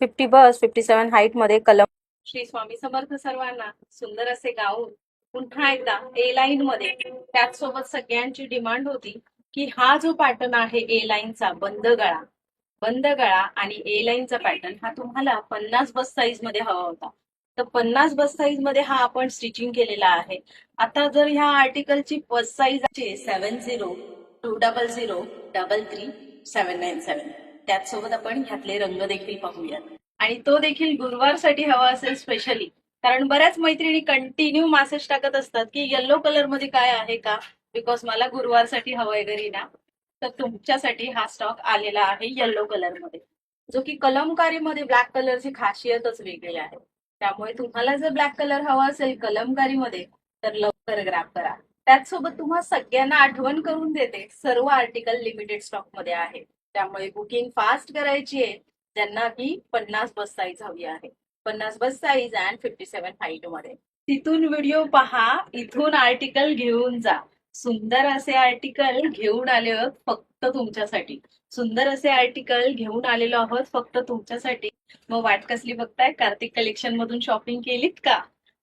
57 height मध्ये कलम. श्री स्वामी समर्थ सर्वांना. सुंदर असे गाऊन पुन्हा एकदा ए लाईन मध्ये. त्याचसोबत सगळ्यांची डिमांड होती की हा जो पॅटर्न आहे ए लाईनचा बंद गळा आणि ए लाईनचा पॅटर्न हा तुम्हाला 50 बस साईज मध्ये हवा होता. तर 50 बस साईज मध्ये हा आपण स्टिचिंग केलेला आहे. आता जर ह्या आर्टिकलची बस साईज आहे 7020033797. त्याचसोबत आपण ह्यातले रंग देखील पाहूयात. आणि तो देखील गुरुवारसाठी हवा असेल स्पेशली, कारण बऱ्याच मैत्रिणी कंटिन्यू मेसेज टाकत असतात की येलो कलर मध्ये काय आहे का, बिकॉज मला गुरुवारसाठी हवंय घरी ना. तर तुमच्यासाठी हा स्टॉक आलेला आहे येलो कलर मध्ये, जो की कलमकारीमध्ये ब्लॅक कलरची खासियतच वेगळी आहे. त्यामुळे तुम्हाला जर ब्लॅक कलर हवा असेल कलमकारीमध्ये तर लवकर ग्रॅब करा. त्याचसोबत तुम्हा सगळ्यांना आठवण करून देते, सर्व आर्टिकल लिमिटेड स्टॉक मध्ये आहे. त्यामुळे बुकिंग फास्ट करायची आहे ज्यांना की 50 बस साईज हवी आहे. 50 बस साईज अँड 57 हाईट मध्ये. तिथून व्हिडिओ पहा, इथून आर्टिकल घेऊन जा. सुंदर असे आर्टिकल घेऊन आले आहोत फक्त तुमच्यासाठी. सुंदर असे आर्टिकल घेऊन आलेलो आहोत फक्त तुमच्यासाठी. मग वाट कसली बघताय? कार्तिक कलेक्शन मधून शॉपिंग केलीत का?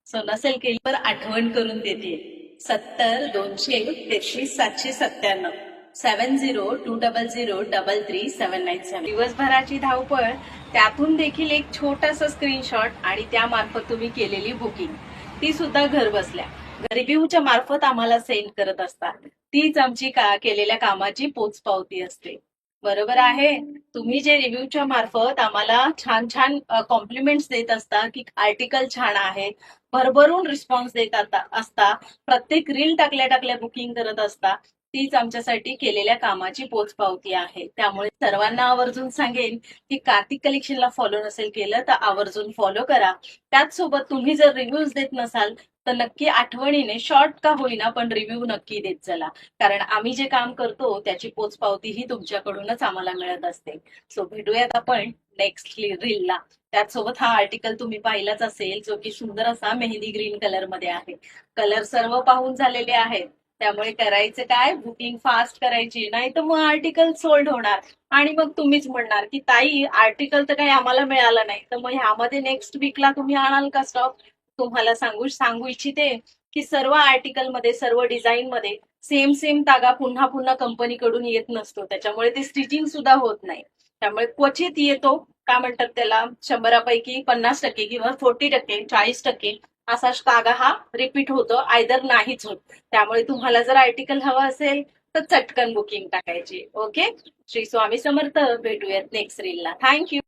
सो नसेल केली तर आठवण करून देते. 702033 797 7020033797. दिवसभराची धावपळ, त्यातून देखील एक छोटासा स्क्रीनशॉट आणि त्या मार्फत तुम्ही केलेली बुकिंग, ती सुद्धा घर बसल्या रिव्ह्यूच्या मार्फत आम्हाला सेंड करत असतात. तीच आमची केलेल्या कामाची पोचपावती असते. बरोबर आहे. तुम्ही जे रिव्ह्यूच्या मार्फत आम्हाला छान छान कॉम्प्लिमेंट्स देत असता की आर्टिकल छान आहे, भरभरून रिस्पॉन्स देत असता, प्रत्येक रील टाकल्या बुकिंग करत असता, तीच आमच्यासाठी केलेल्या कामाची पोचपावती आहे. त्यामुळे सर्वांना आवर्जून सांगेन की कार्तिक कलेक्शनला फॉलो नसेल केलं तर आवर्जून फॉलो करा. त्याचसोबत तुम्ही जर रिव्ह्यूज देत नसाल तर नक्की आठवणीने शॉर्ट का होईना पण रिव्ह्यू नक्की देत चला, कारण आम्ही जे काम करतो त्याची पोचपावती ही तुमच्याकडूनच आम्हाला मिळत असते. सो भेटूयात आपण नेक्स्ट रीलला. त्याचसोबत हा आर्टिकल तुम्ही पाहिलाच असेल, जो की सुंदर असा मेहंदी ग्रीन कलर मध्ये आहे. कलर सर्व पाहून झालेले आहेत. त्यामुळे करायचं काय, बुकिंग फास्ट करायची, नाही तर मग आर्टिकल सोल्ड होणार आणि मग तुम्हीच म्हणणार की ताई आर्टिकल तर काही आम्हाला मिळालं नाही, तर मग ह्यामध्ये नेक्स्ट वीकला तुम्ही आणाल का स्टॉक? तुम्हाला सांगू इच्छिते की सर्व आर्टिकल मध्ये, सर्व डिझाईन मध्ये सेम तागा पुन्हा पुन्हा कंपनीकडून येत नसतो. त्याच्यामुळे ते स्टिचिंग सुद्धा होत नाही. त्यामुळे क्वचित येतो, काय म्हणतात त्याला, 100पैकी 50% किंवा 40%, 40% असा तागा हा रिपीट होतो, आयदर नाहीच होत. त्यामुळे तुम्हाला जर आर्टिकल हवं असेल तर चटकन बुकिंग टाकायची. ओके. श्री स्वामी समर्थ. भेटूयात नेक्स्ट रीलला. थँक्यू.